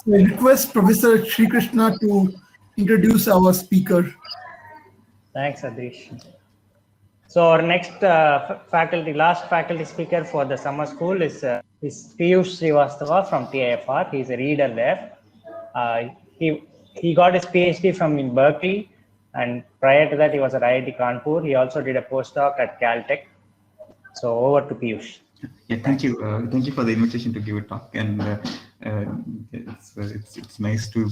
So I request Professor Sri Krishna to introduce our speaker. Thanks, Adish. So our next last faculty speaker for the summer school is Piyush Srivastava from TIFR. He's a reader there. He got his PhD from in Berkeley, and prior to that he was at IIT Kanpur. He also did a postdoc at Caltech. So over to Piyush. Yeah, thank you. Thank you for the invitation to give a talk, and it's nice to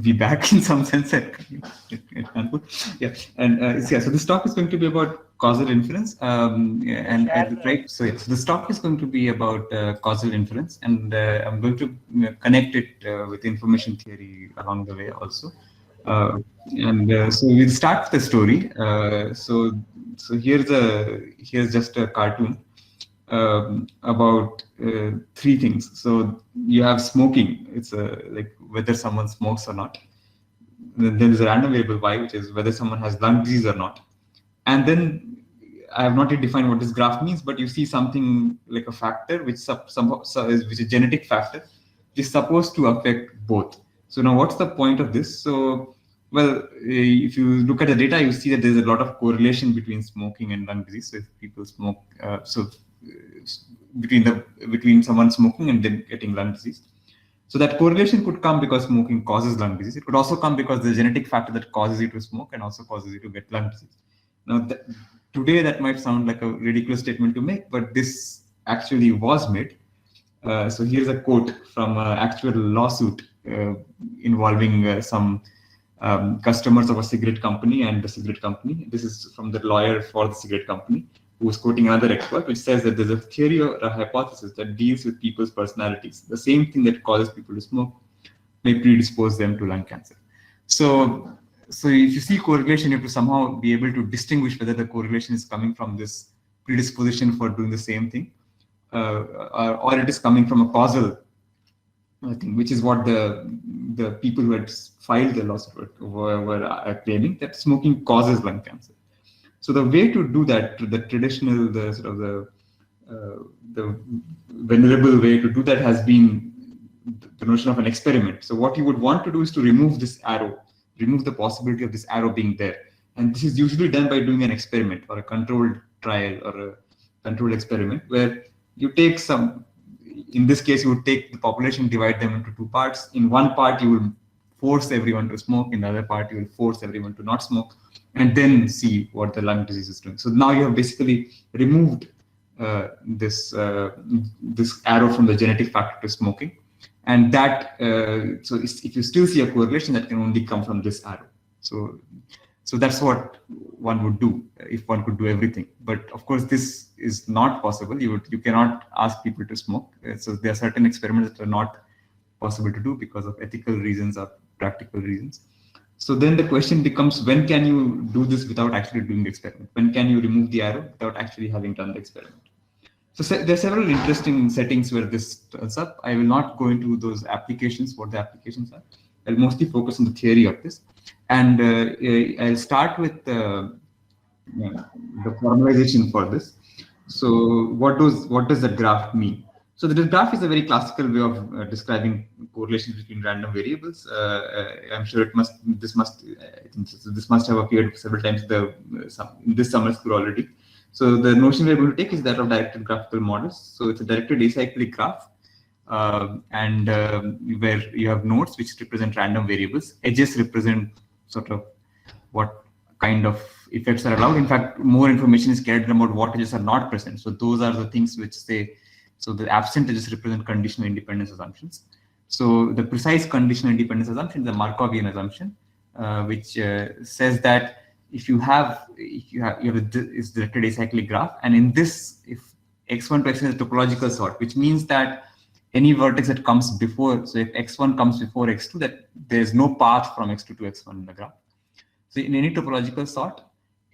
be back in some sense at Kanpur. Yeah, and so this talk is going to be about causal inference, right. So this talk is going to be about causal inference, and I'm going to connect it with information theory along the way also. So we'll start the story. So here's just a cartoon about three things. So you have smoking. It's like whether someone smokes or not. Then there is a random variable y, which is whether someone has lung disease or not. And then I have not yet defined what this graph means, but you see something like a factor which which is a genetic factor, which is supposed to affect both. So now what's the point of this? So, well, if you look at the data, you see that there's a lot of correlation between smoking and lung disease. So if people smoke, between someone smoking and then getting lung disease. So that correlation could come because smoking causes lung disease. It could also come because the genetic factor that causes you to smoke and also causes you to get lung disease. Now, today that might sound like a ridiculous statement to make, but this actually was made. So here's a quote from an actual lawsuit involving some customers of a cigarette company and the cigarette company. This is from the lawyer for the cigarette company, who is quoting another expert, which says that there's a theory or a hypothesis that deals with people's personalities. The same thing that causes people to smoke may predispose them to lung cancer. So if you see correlation, you have to somehow be able to distinguish whether the correlation is coming from this predisposition for doing the same thing, or it is coming from a causal thing, which is what the people who had filed the lawsuit were claiming, that smoking causes lung cancer. So the way to do that, the traditional, the venerable way to do that has been the notion of an experiment. So what you would want to do is to remove this arrow, remove the possibility of this arrow being there. And this is usually done by doing an experiment or a controlled trial or a controlled experiment where you take some, in this case, you would take the population, divide them into two parts. In one part, you will force everyone to smoke. In the other part, you will force everyone to not smoke, and then see what the lung disease is doing. So now you have basically removed this arrow from the genetic factor to smoking. And that, so if you still see a correlation, that can only come from this arrow. So that's what one would do if one could do everything. But of course, this is not possible. You cannot ask people to smoke. So there are certain experiments that are not possible to do because of ethical reasons or practical reasons. So then the question becomes, when can you do this without actually doing the experiment? When can you remove the arrow without actually having done the experiment? So there are several interesting settings where this turns up. I will not go into those applications, what the applications are. I'll mostly focus on the theory of this. And I'll start with the formalization for this. So what does the graph mean? So the graph is a very classical way of describing correlations between random variables. I'm sure this must have appeared several times in this summer school already. So the notion we're going to take is that of directed graphical models. So it's a directed acyclic graph, where you have nodes which represent random variables. Edges represent sort of what kind of effects are allowed. In fact, more information is carried about what edges are not present. So those are the things which say, so the absent edges represent conditional independence assumptions. So the precise conditional independence assumption is a Markovian assumption, which says that if you have this directed acyclic graph, and in this, if x1 to xn is a topological sort, which means that any vertex that comes before, so if x1 comes before x2, that there's no path from x2 to x1 in the graph. So in any topological sort,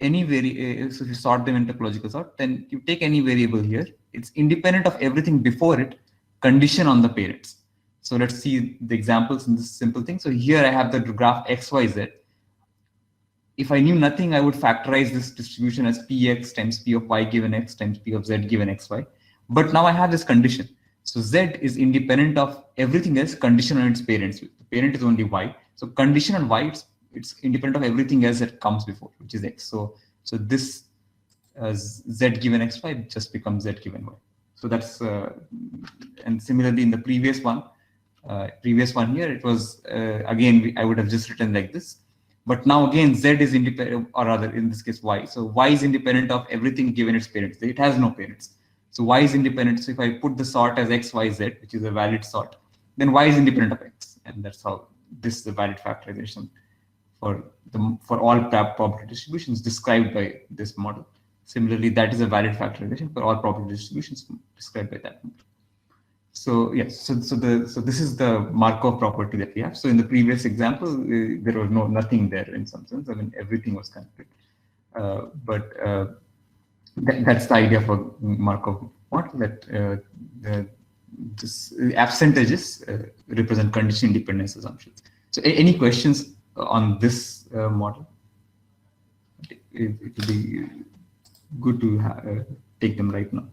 so if you sort them in topological sort, then you take any variable here, it's independent of everything before it, condition on the parents. So let's see the examples in this simple thing. So here I have the graph xyz. If I knew nothing, I would factorize this distribution as px times p of y given x times p of z given xy. But now I have this condition. So Z is independent of everything else, condition on its parents. The parent is only Y. So condition on Y, it's independent of everything else that comes before, which is X. So this Z given XY just becomes Z given Y. So that's, and similarly in the previous one here, it was, again, I would have just written like this. But now again, Z is independent, or rather in this case, Y. So Y is independent of everything given its parents. It has no parents. So Y is independent. So if I put the sort as X, Y, Z, which is a valid sort, then Y is independent of X. And that's how this is a valid factorization for all probability distributions described by this model. Similarly, that is a valid factorization for all probability distributions described by that model. So yes, so this is the Markov property that we have. So in the previous example, there was nothing there in some sense. I mean, everything was connected. That's the idea for Markov model, that this absentages represent condition independence assumptions. So any questions on this model? It will be good to take them right now.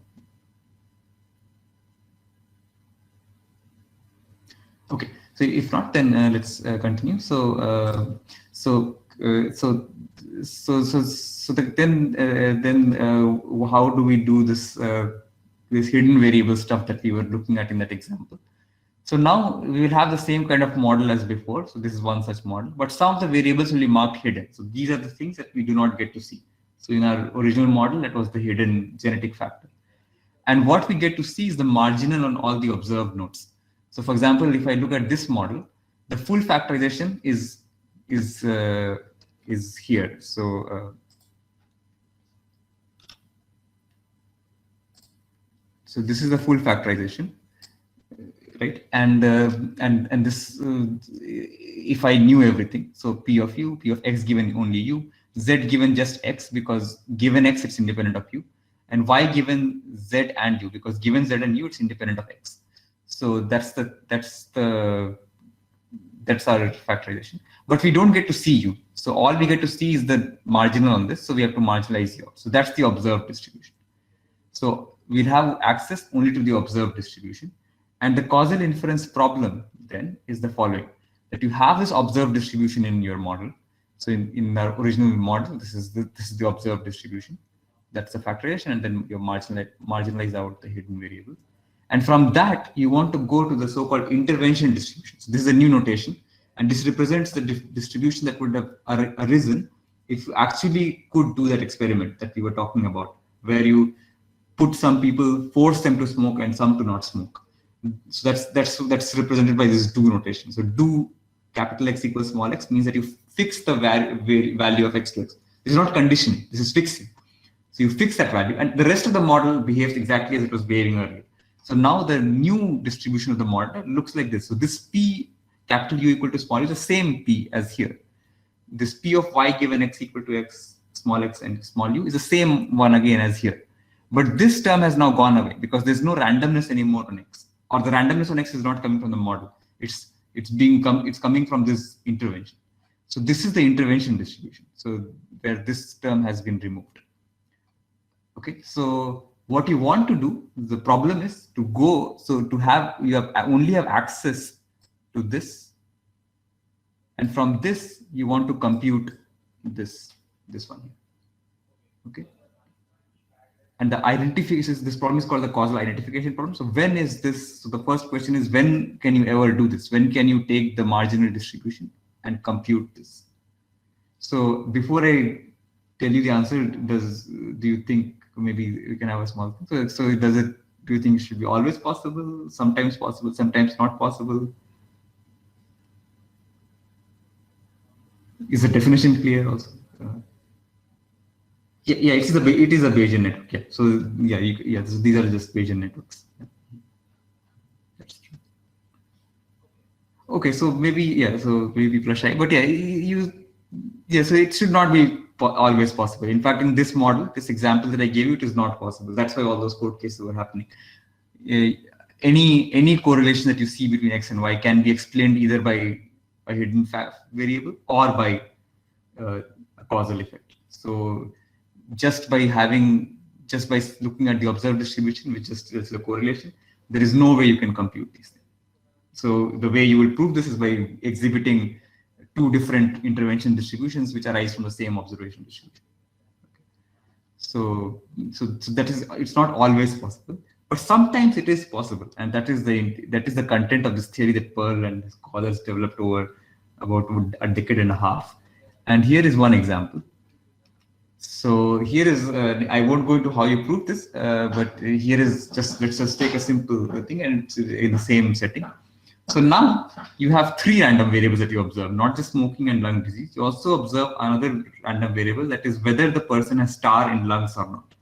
Okay, so if not, then let's continue. Then how do we do this this hidden variable stuff that we were looking at in that example? So now we will have the same kind of model as before. So this is one such model, but some of the variables will be marked hidden. So these are the things that we do not get to see. So in our original model, that was the hidden genetic factor. And what we get to see is the marginal on all the observed nodes. So for example, if I look at this model, the full factorization is here. So so this is the full factorization, right? And this, if I knew everything, so P of U, P of X given only U, Z given just X, because given X it's independent of U, and Y given Z and U, because given Z and U it's independent of X. So that's our factorization. But we don't get to see U. So all we get to see is the marginal on this. So we have to marginalize U. So that's the observed distribution. So we'll have access only to the observed distribution. And the causal inference problem then is the following: that you have this observed distribution in your model. So in our original model, this is the observed distribution. That's the factorization, and then you marginalize out the hidden variables. And from that, you want to go to the so-called intervention distribution. So this is a new notation, and this represents the distribution that would have arisen if you actually could do that experiment that we were talking about, where you put some people, force them to smoke and some to not smoke. So that's represented by this do notation. So do capital X equals small x means that you fix the value of X to X. This is not conditioning, this is fixing. So you fix that value, and the rest of the model behaves exactly as it was behaving earlier. So now the new distribution of the model looks like this. So this P capital U equal to small is the same P as here. This P of Y given X equal to X, small x and small u is the same one again as here. But this term has now gone away because there's no randomness anymore on X, or the randomness on X is not coming from the model. It's coming from this intervention. So this is the intervention distribution. So where this term has been removed. Okay, so what you want to do, the problem is to go, so to have, you only have access to this, and from this you want to compute this one here. Okay, and the identification, this problem is called the causal identification problem. So when is this? So the first question is, when can you ever do this? When can you take the marginal distribution and compute this? So before I tell you the answer, do you think maybe we can have a small thing? So do you think it should be always possible, sometimes not possible? Is the definition clear also? Yeah, it is a Bayesian network. Yeah, so so these are just Bayesian networks. Yeah. That's true. Okay, so maybe people are shy, but so it should not be always possible. In fact, in this model, this example that I gave you, it is not possible. That's why all those court cases were happening. Any correlation that you see between X and Y can be explained either by a hidden variable or by a causal effect. So just by looking at the observed distribution, which just is the correlation, there is no way you can compute these things. So the way you will prove this is by exhibiting two different intervention distributions which arise from the same observation distribution. So that is, it's not always possible, but sometimes it is possible, and that is the content of this theory that Pearl and his scholars developed over about a decade and a half. And here is one example. So here is, I won't go into how you prove this, but here is just, let's just take a simple thing and it's in the same setting. So now you have three random variables that you observe, not just smoking and lung disease. You also observe another random variable, that is whether the person has tar in lungs or not.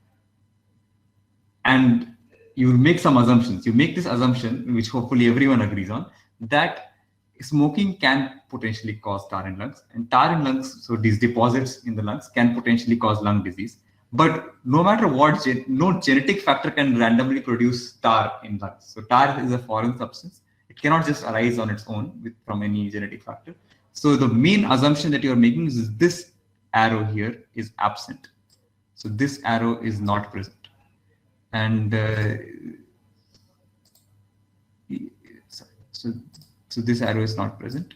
And you make some assumptions. You make this assumption, which hopefully everyone agrees on, that smoking can potentially cause tar in lungs, and tar in lungs, so these deposits in the lungs can potentially cause lung disease. But no matter what, no genetic factor can randomly produce tar in lungs. So tar is a foreign substance. It cannot just arise on its own from any genetic factor. So the main assumption that you're making is this arrow here is absent. So this arrow is not present. And so this arrow is not present.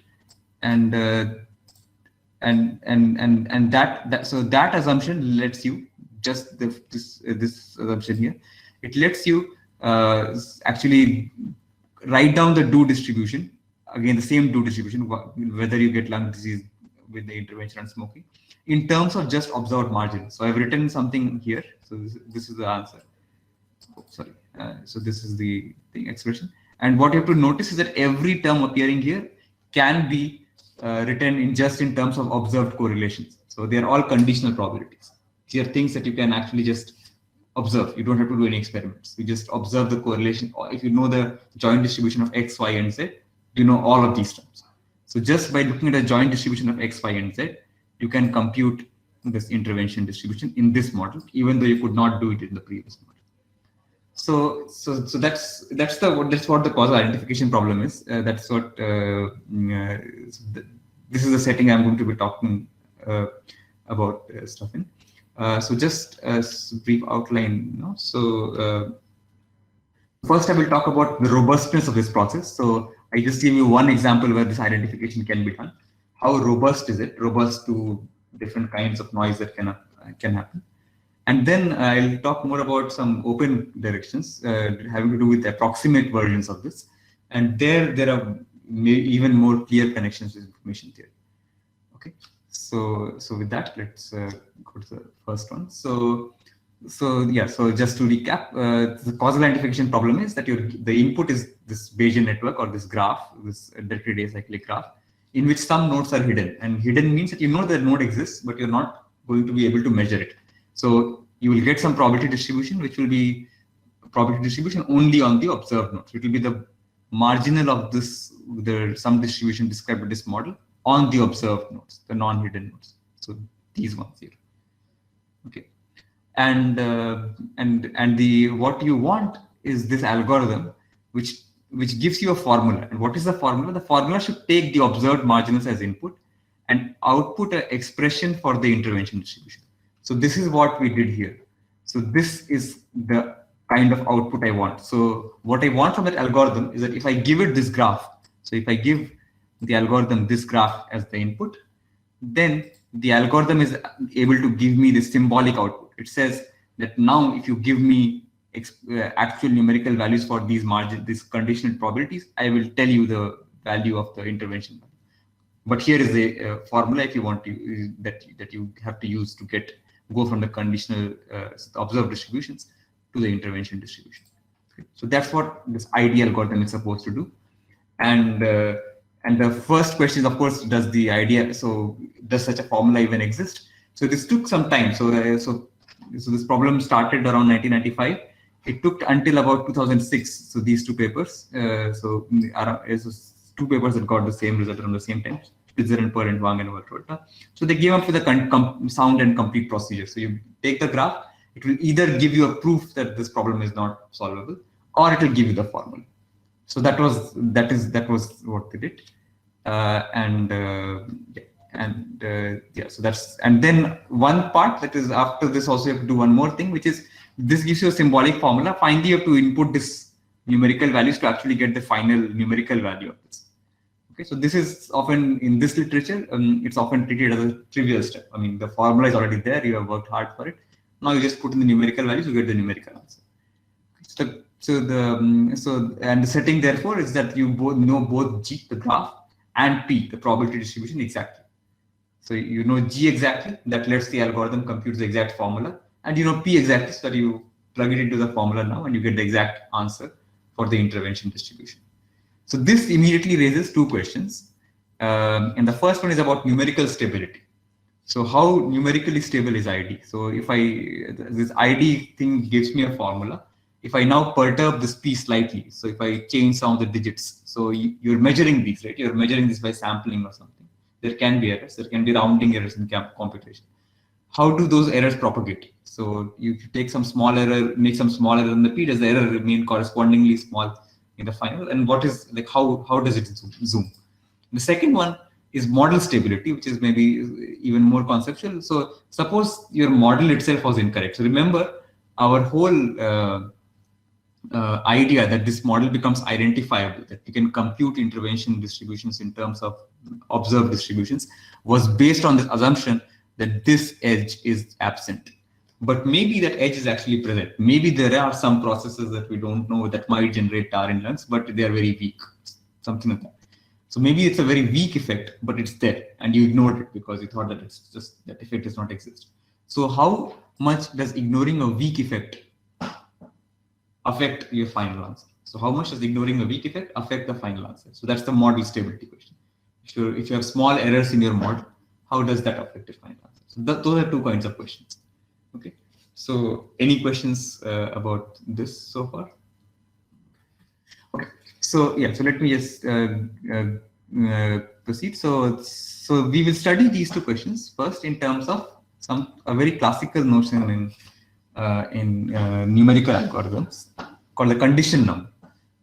And so that assumption lets you, just this assumption here, it lets you actually write down the do distribution, again the same do distribution, whether you get lung disease with the intervention on smoking, in terms of just observed margin. So I've written something here. So this is the answer. Oh, sorry. So this is the expression. And what you have to notice is that every term appearing here can be written in just in terms of observed correlations. So they are all conditional probabilities. These are things that you can actually just observe. You don't have to do any experiments. You just observe the correlation. If you know the joint distribution of X, Y, and Z, you know all of these terms. So just by looking at a joint distribution of X, Y, and Z, you can compute this intervention distribution in this model, even though you could not do it in the previous model. So that's what the causal identification problem is. That's what this is the setting I'm going to be talking about stuff in. So just a brief outline. So first I will talk about the robustness of this process. So I just give you one example where this identification can be done. How robust is it? Robust to different kinds of noise that can happen. And then I'll talk more about some open directions having to do with approximate versions of this. And there are even more clear connections with information theory. Okay. So with that, let's go to the first one. So just to recap, the causal identification problem is that the input is this Bayesian network or this graph, this directly acyclic graph, in which some nodes are hidden. And hidden means that you know the node exists, but you're not going to be able to measure it. So you will get some probability distribution, which will be probability distribution only on the observed nodes. It will be the marginal of some distribution described in this model on the observed nodes, the non-hidden nodes. So these ones here. Okay. And what you want is this algorithm, which gives you a formula. And what is the formula? The formula should take the observed marginals as input and output an expression for the intervention distribution. So this is what we did here. So this is the kind of output I want. So what I want from that algorithm is that if I give it this graph, so if I give the algorithm this graph as the input, then the algorithm is able to give me this symbolic output. It says that now if you give me actual numerical values for these conditional probabilities, I will tell you the value of the intervention. But here is a formula if you want to that you have to use to go from the conditional observed distributions to the intervention distribution. Okay. So that's what this ID algorithm is supposed to do. And the first question is, of course, does such a formula even exist? So this took some time. So this problem started around 1995. It took until about 2006. So these two papers. So two papers that got the same result around the same time. Spitzer and Pearl and Wang and Walter. So they came up with a sound and complete procedure. So you take the graph, it will either give you a proof that this problem is not solvable, or it will give you the formula. So that was what they did. So that's, and then one part that is after this also you have to do one more thing, which is this gives you a symbolic formula. Finally, you have to input this numerical values to actually get the final numerical value of this. Okay, so this is often in this literature, it's often treated as a trivial step. I mean, the formula is already there, you have worked hard for it. Now you just put in the numerical values, you get the numerical answer. And the setting therefore is that you both know both G, the graph, and P, the probability distribution, exactly. So you know G exactly, that lets the algorithm compute the exact formula, and you know P exactly, so that you plug it into the formula now and you get the exact answer for the intervention distribution. So this immediately raises two questions. And the first one is about numerical stability. So how numerically stable is ID? So if this ID thing gives me a formula, if I now perturb this P slightly, so if I change some of the digits, so you're measuring these, right? You're measuring this by sampling or something. There can be errors, there can be rounding errors in computation. How do those errors propagate? So you take some small error, make some small error in the P, does the error remain correspondingly small in the final? And what is, like, how does it zoom? The second one is model stability, which is maybe even more conceptual. So suppose your model itself was incorrect. So remember, our whole idea that this model becomes identifiable, that we can compute intervention distributions in terms of observed distributions, was based on this assumption that this edge is absent. But maybe that edge is actually present. Maybe there are some processes that we don't know that might generate tar in lungs, but they are very weak, something like that. So maybe it's a very weak effect, but it's there, and you ignored it because you thought that it's just that effect does not exist. So how much does ignoring a weak effect affect your final answer? So how much does ignoring a weak effect affect the final answer? So that's the model stability question. If you have small errors in your model, how does that affect your final answer? So those are two kinds of questions. Okay. So any questions about this so far? Okay. So yeah. So let me just proceed. So we will study these two questions first in terms of a very classical notion in numerical algorithms called the condition number.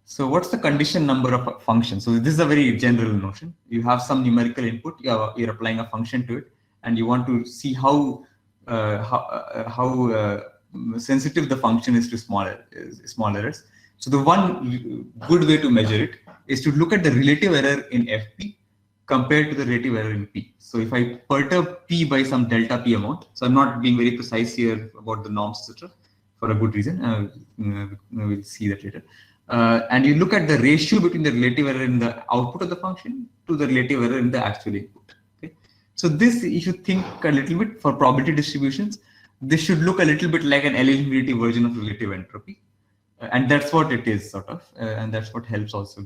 So what's the condition number of a function? So this is a very general notion. You have some numerical input, you're applying a function to it, and you want to see how sensitive the function is to small errors. So the one good way to measure it is to look at the relative error in FP compared to the relative error in P. So if I perturb P by some delta P amount, so I'm not being very precise here about the norms, etc., for a good reason. We'll see that later. And you look at the ratio between the relative error in the output of the function to the relative error in the actual input. Okay? So this, you should think a little bit for probability distributions. This should look a little bit like an eligibility version of relative entropy. And that's what it is, sort of, and that's what helps also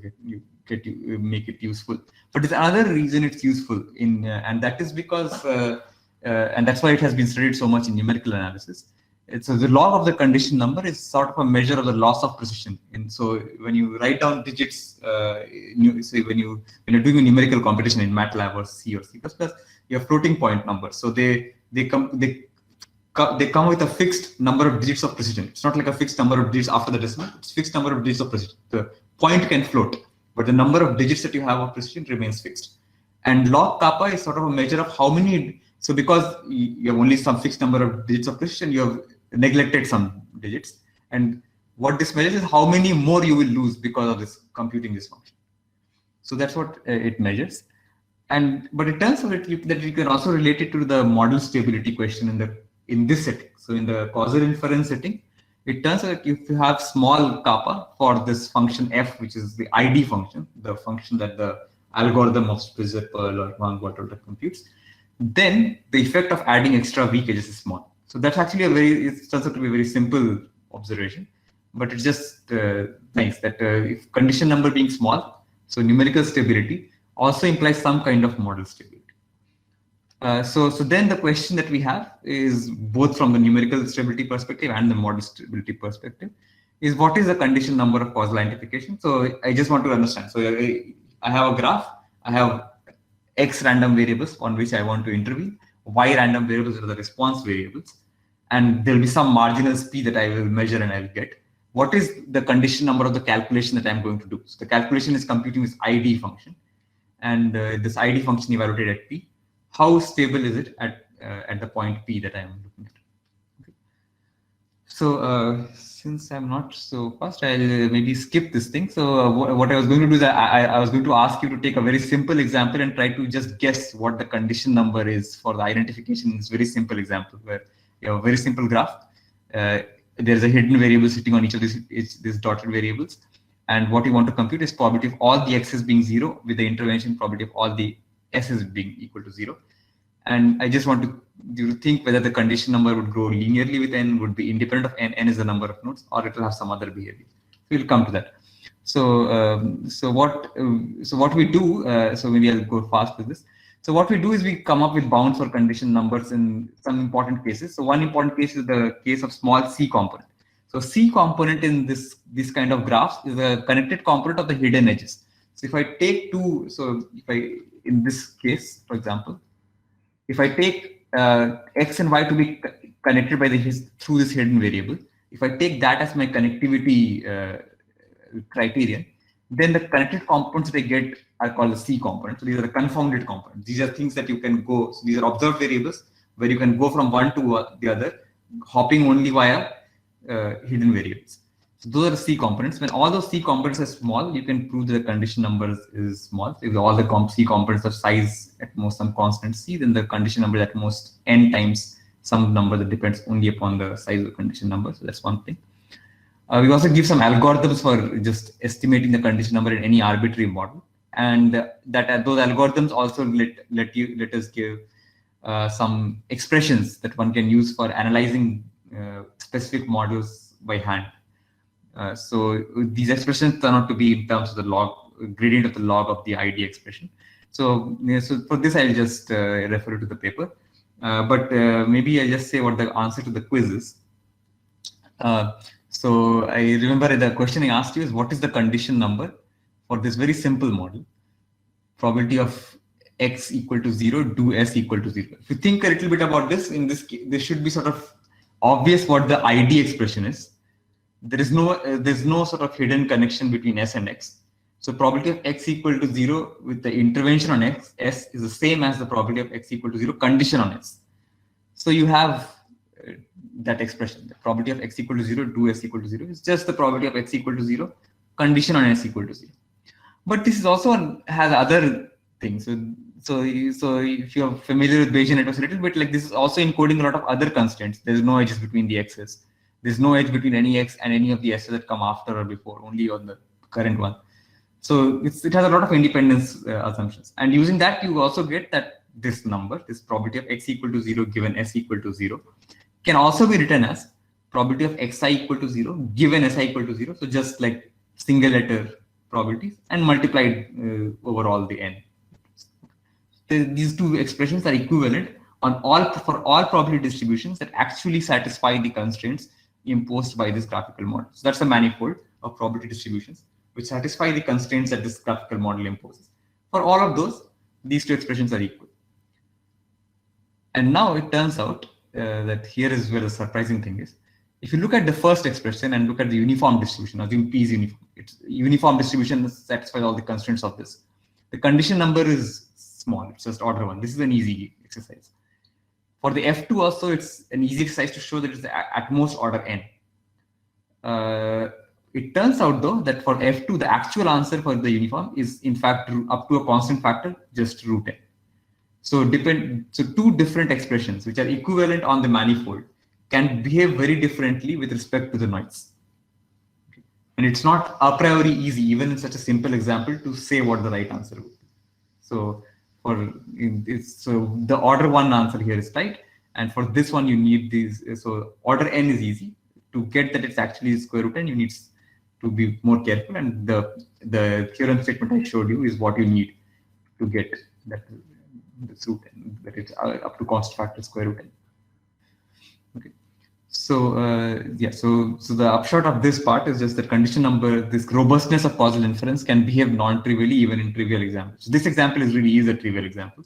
make it useful. But there's another reason it's useful and that is because, and that's why it has been studied so much in numerical analysis. So the log of the condition number is sort of a measure of the loss of precision. And so when you write down digits, say when you're doing a numerical computation in MATLAB or C or C++, you have floating point numbers. So they come with a fixed number of digits of precision. It's not like a fixed number of digits after the decimal. It's fixed number of digits of precision. The point can float, but the number of digits that you have of precision remains fixed. And log kappa is sort of a measure of how many. So because you have only some fixed number of digits of precision, you have neglected some digits. And what this measures is how many more you will lose because of this computing this function. So that's what it measures. But it turns out that you can also relate it to the model stability question in this setting. So in the causal inference setting, it turns out that if you have small kappa for this function f, which is the ID function, the function that the algorithm of Spitzer, Pearl, or Van Gotter computes, then the effect of adding extra weak edges is small. So that's actually it turns out to be a very simple observation, but it's just nice that if condition number being small, so numerical stability also implies some kind of model stability. So then the question that we have is, both from the numerical stability perspective and the model stability perspective, is what is the condition number of causal identification? So I just want to understand. So I have a graph, I have X random variables on which I want to intervene, Y random variables are the response variables, and there'll be some marginal P that I will measure and I will get. What is the condition number of the calculation that I'm going to do? So the calculation is computing this ID function, and this ID function evaluated at P. How stable is it at the point P that I am looking at? Okay. Since I'm not so fast, I'll maybe skip this thing. So what I was going to do is I was going to ask you to take a very simple example and try to just guess what the condition number is for the identification. It's very simple example where you have a very simple graph. There's a hidden variable sitting on each of these dotted variables. And what you want to compute is probability of all the x's being 0 with the intervention probability of all the s's being equal to 0. And I just want you to think whether the condition number would grow linearly with n, would be independent of n, n is the number of nodes, or it will have some other behavior. We'll come to that. So what we do, so maybe I'll go fast with this. So what we do is we come up with bounds for condition numbers in some important cases. So one important case is the case of small c component. So C component in this kind of graphs is a connected component of the hidden edges. So if I take in this case, for example, if I take x and y to be connected by through this hidden variable, if I take that as my connectivity criterion, then the connected components that I get are called the C components. So these are the confounded components. These are things that you can go. So these are observed variables where you can go from one to the other, hopping only via hidden variables. So those are the C components. When all those C components are small, you can prove that the condition number is small. So if all the C components are size at most some constant C, then the condition number is at most n times some number that depends only upon the size of the condition number. So that's one thing. We also give some algorithms for just estimating the condition number in any arbitrary model, and those algorithms also let us give some expressions that one can use for analyzing specific models by hand. So these expressions turn out to be in terms of the gradient of the log of the ID expression. So for this, I'll just refer to the paper. But maybe I just say what the answer to the quiz is. So I remember the question I asked you is, what is the condition number for this very simple model? Probability of x equal to 0, do s equal to 0. If you think a little bit about this, in this case, this should be sort of obvious what the ID expression is. There's no sort of hidden connection between s and x. So probability of x equal to 0 with the intervention on s is the same as the probability of x equal to 0 condition on s. So you have that expression, the probability of x equal to 0, do s equal to 0 is just the probability of x equal to 0 condition on s equal to 0. But this is also has other things. So if you're familiar with Bayesian networks a little bit, like this is also encoding a lot of other constraints. There's no edges between the x's. There's no edge between any x and any of the s's that come after or before, only on the current one. So it has a lot of independence assumptions. And using that, you also get that this number, this probability of x equal to 0 given s equal to 0, can also be written as probability of xi equal to 0 given si equal to 0. So just like single letter probabilities and multiplied over all the n. These two expressions are equivalent for all probability distributions that actually satisfy the constraints imposed by this graphical model. So that's a manifold of probability distributions which satisfy the constraints that this graphical model imposes. For all of those, these two expressions are equal. And now it turns out that here is where the surprising thing is. If you look at the first expression and look at the uniform distribution, assume P is uniform. It's uniform distribution satisfies all the constraints of this. The condition number is small, it's just order 1. This is an easy exercise. For the F2 also, it's an easy exercise to show that it's at most order n. It turns out though that for F2, the actual answer for the uniform is in fact up to a constant factor, just root n. So two different expressions which are equivalent on the manifold can behave very differently with respect to the noise. And it's not a priori easy, even in such a simple example, to say what the right answer would be. So the order 1 answer here is right, and for this one you need these. So order n is easy. To get that it's actually square root n, you need to be more careful, and the theorem statement I showed you is what you need to get that this root n, that it's up to constant factor square root n. Okay. So so the upshot of this part is just that condition number, this robustness of causal inference can behave non-trivially even in trivial examples. So this example is a trivial example,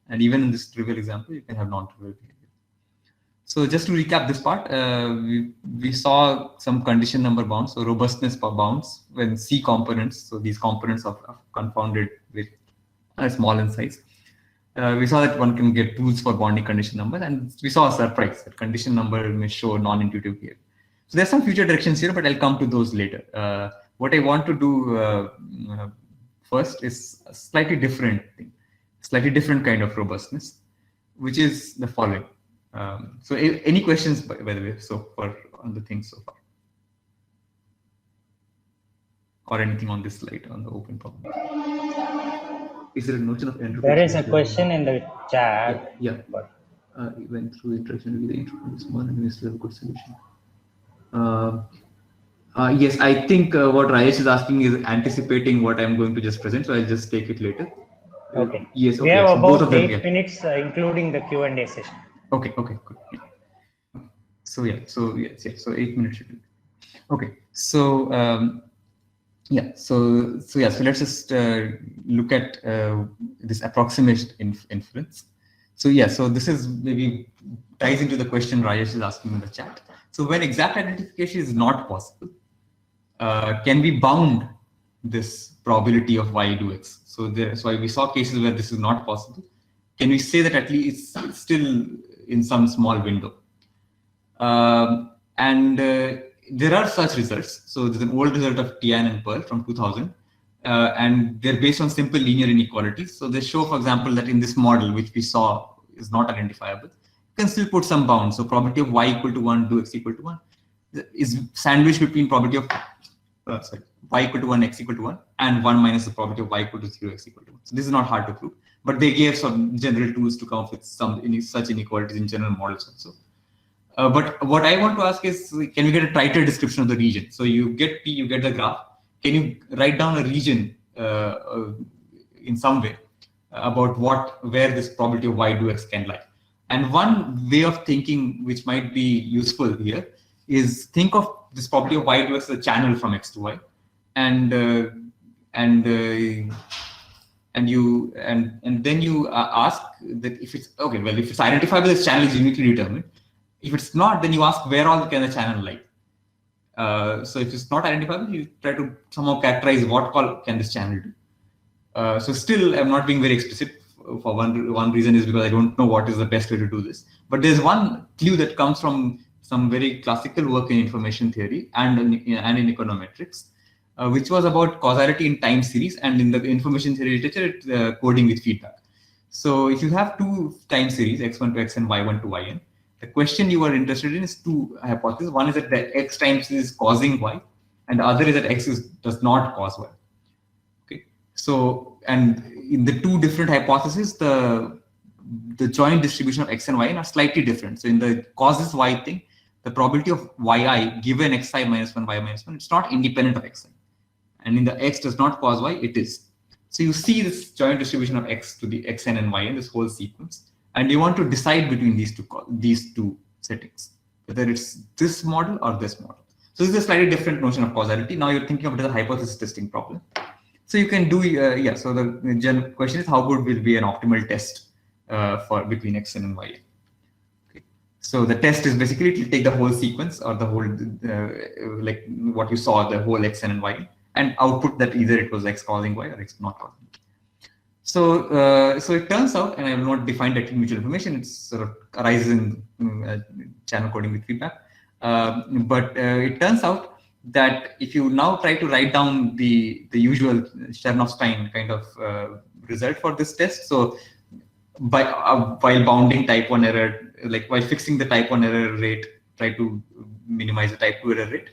and even in this trivial example, you can have non-trivial behavior. So just to recap this part, we saw some condition number bounds, so robustness bounds when C components, so these components are confounded with small in size. We saw that one can get tools for bounding condition numbers, and we saw a surprise that condition number may show non-intuitive behavior. So there's some future directions here, but I'll come to those later. What I want to do first is a slightly different thing, slightly different kind of robustness, which is the following. So any questions, by the way, so far on the things so far? Or anything on this slide, on the open problem? Is there a notion of entropy? There is a question in the chat. Yeah. But Went through interaction with the intro small and we still have a good solution. Yes, I think what Rajesh is asking is anticipating what I'm going to just present, so I'll just take it later. okay. Yes, We okay. have So both about of them, 8 yeah. minutes, including the Q&A session. Okay, good. Yeah. So yeah, so yes, yeah, so 8 minutes should be. Okay, so so let's just look at this approximation inference. So yeah, so this is maybe ties into the question Rajesh is asking in the chat. So when exact identification is not possible, can we bound this probability of y do x? So we saw cases where this is not possible. Can we say that at least it's still in some small window? There are such results. So there's an old result of Tian and Pearl from 2000, and they're based on simple linear inequalities. So they show, for example, that in this model, which we saw is not identifiable, you can still put some bounds. So probability of y equal to 1, do x equal to 1 is sandwiched between probability of y equal to 1, x equal to 1, and 1 minus the probability of y equal to 0, x equal to 1. So this is not hard to prove, but they gave some general tools to come up with some such inequalities in general models also. But what I want to ask is, can we get a tighter description of the region? So you get P, you get the graph. Can you write down a region in some way about where this probability of y do x can lie? And one way of thinking which might be useful here is think of this probability of y do x as a channel from x to y, and then you ask that if it's okay, well, if it's identified by this channel is uniquely determined. If it's not, then you ask where all can the channel lie. So if it's not identifiable, you try to somehow characterize what call can this channel do. So still, I'm not being very explicit. For one reason is because I don't know what is the best way to do this. But there's one clue that comes from some very classical work in information theory and in econometrics, which was about causality in time series, and in the information theory literature, it's coding with feedback. So if you have two time series, x1 to x and y1 to yn, the question you are interested in is two hypotheses. One is that the x times is causing y, and the other is that x does not cause y. Okay. So, and in the two different hypotheses, the joint distribution of x and y are slightly different. So in the causes y thing, the probability of yi given xi minus 1, y minus 1, it's not independent of xi. And in the x does not cause y, it is. So you see this joint distribution of x to the xn and yn, this whole sequence. And you want to decide between these two settings, whether it's this model or this model. So this is a slightly different notion of causality. Now you're thinking of it as a hypothesis testing problem. So you can do, so the general question is, how good will be an optimal test for between xn and yn? Okay. So the test is basically to take the whole sequence or the whole, like what you saw, the whole xn and yn, and output that either it was x causing y or x not causing y. So, so it turns out, and I will not define directed mutual information, it sort of arises in channel coding with feedback. But it turns out that if you now try to write down the usual Chernoff-Stein kind of result for this test, so while bounding type 1 error, like while fixing the type 1 error rate, try to minimize the type 2 error rate.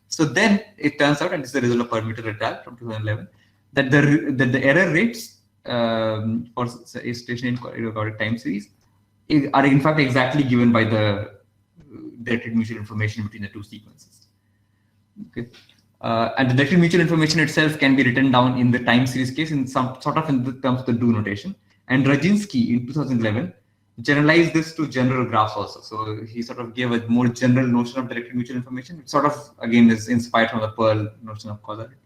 So then it turns out, and this is the result of Perlmutter et al. From 2011, that the error rates for station in time series are in fact exactly given by the directed mutual information between the two sequences. Okay, and the directed mutual information itself can be written down in the time series case in some sort of in the terms of the do notation. And Radzinski in 2011 generalized this to general graphs also. So he sort of gave a more general notion of directed mutual information, which sort of again is inspired from the Pearl notion of causality.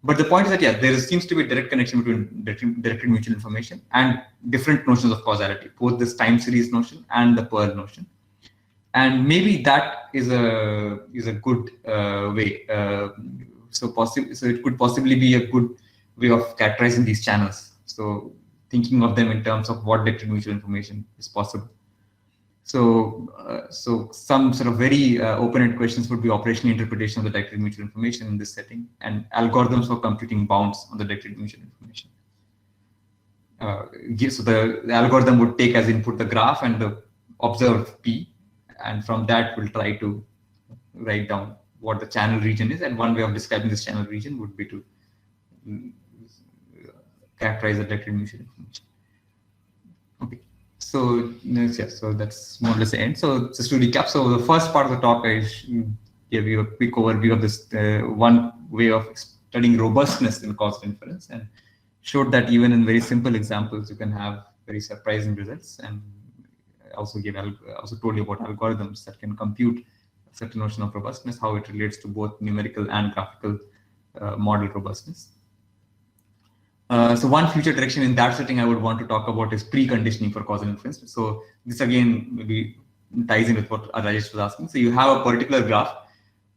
But the point is that, yeah, there seems to be a direct connection between directed mutual information and different notions of causality, both this time series notion and the Pearl notion. And maybe that is a good way. So it could possibly be a good way of characterizing these channels. So thinking of them in terms of what directed mutual information is possible. So some sort of very open-ended questions would be operational interpretation of the directed mutual information in this setting, and algorithms for computing bounds on the directed mutual information. So the algorithm would take as input the graph and the observed P, and from that we'll try to write down what the channel region is, and one way of describing this channel region would be to characterize the directed mutual information. Okay, so yeah, so that's more or less the end. So just to recap, so the first part of the talk I gave you a quick overview of this one way of studying robustness in causal inference, and showed that even in very simple examples you can have very surprising results, and I also told you about algorithms that can compute a certain notion of robustness, how it relates to both numerical and graphical model robustness. So one future direction in that setting I would want to talk about is preconditioning for causal inference. So this again maybe ties in with what Rajesh was asking. So you have a particular graph,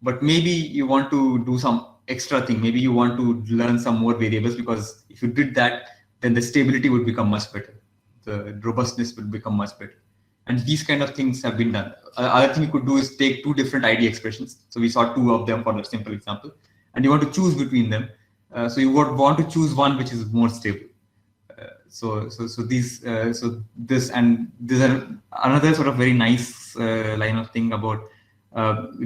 but maybe you want to do some extra thing. Maybe you want to learn some more variables, because if you did that, then the stability would become much better. The robustness would become much better. And these kind of things have been done. Other thing you could do is take two different ID expressions. So we saw two of them for the simple example, and you want to choose between them. So you would want to choose one which is more stable. So this and this are another sort of very nice line of thing about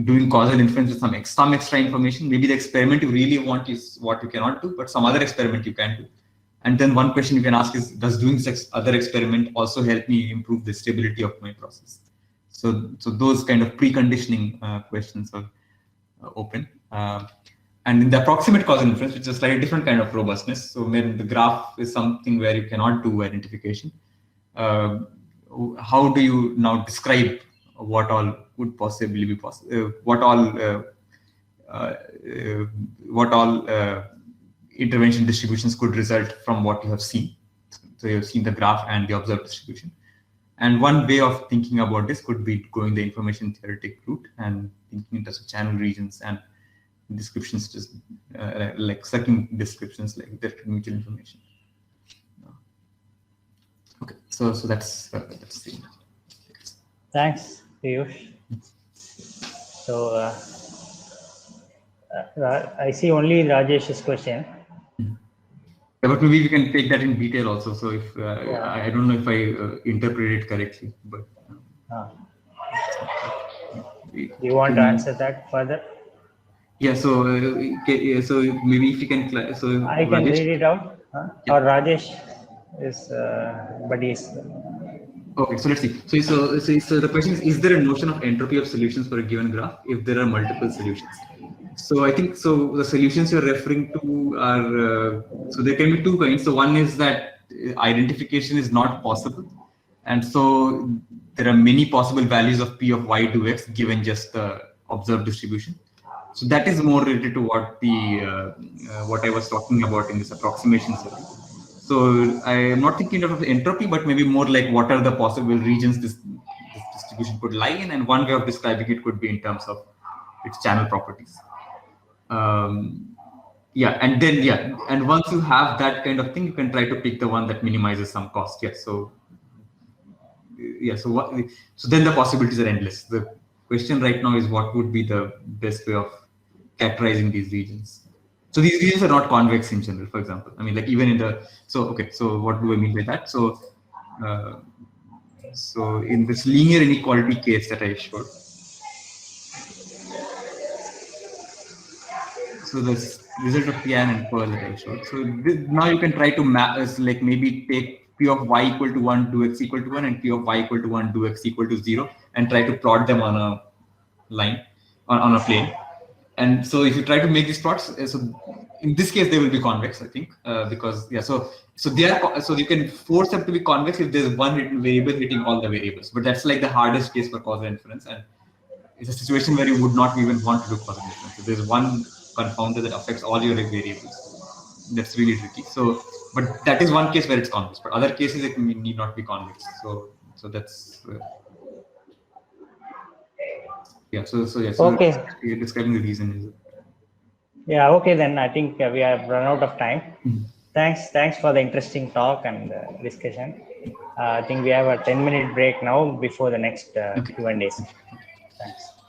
doing causal inference with some extra information. Maybe the experiment you really want is what you cannot do, but some other experiment you can do. And then one question you can ask is, does doing such other experiment also help me improve the stability of my process? So those kind of preconditioning questions are open. And in the approximate causal inference, which is a slightly different kind of robustness. So when the graph is something where you cannot do identification, how do you now describe what all would possibly be possible? What all intervention distributions could result from what you have seen. So you have seen the graph and the observed distribution. And one way of thinking about this could be going the information theoretic route and thinking in terms of channel regions and descriptions, just like certain descriptions like directed mutual information. Okay, so that's the Thanks, Piyush. So I see only Rajesh's question. Yeah, but maybe we can take that in detail also. So if I don't know if I interpreted it correctly, but do you want to answer that further? Yeah. So so maybe if you can, so I can Rajesh, read it out, or Rajesh is, but he's. Okay, so let's see. So the question is there a notion of entropy of solutions for a given graph if there are multiple solutions? So I think the solutions you're referring to are so there can be two kinds. So one is that identification is not possible, and so there are many possible values of p of y to x given just the observed distribution. So that is more related to what what I was talking about in this approximation study. So I am not thinking of entropy, but maybe more like what are the possible regions this distribution could lie in, and one way of describing it could be in terms of its channel properties. And once you have that kind of thing, you can try to pick the one that minimizes some cost. So then the possibilities are endless. The question right now is what would be the best way of characterizing these regions. So these regions are not convex in general, for example. I mean, like even in the, so what do I mean by that? So in this linear inequality case that I showed, so the result of Pian and Pearl that I showed. So now you can try to map, like maybe take P of y equal to 1, do x equal to 1, and P of y equal to 1, do x equal to 0, and try to plot them on a line, on a plane. And so if you try to make these plots, so in this case they will be convex, I think, because so you can force them to be convex if there's one variable hitting all the variables. But that's like the hardest case for causal inference, and it's a situation where you would not even want to do causal inference. If there's one confounder that affects all your variables, that's really tricky. So, but that is one case where it's convex. But other cases it need not be convex. So that's. Okay. You're describing the reason. Yeah, okay, then I think we have run out of time. Thanks for the interesting talk and discussion. I think we have a 10-minute break now before the next Okay. Q&A session. Thanks.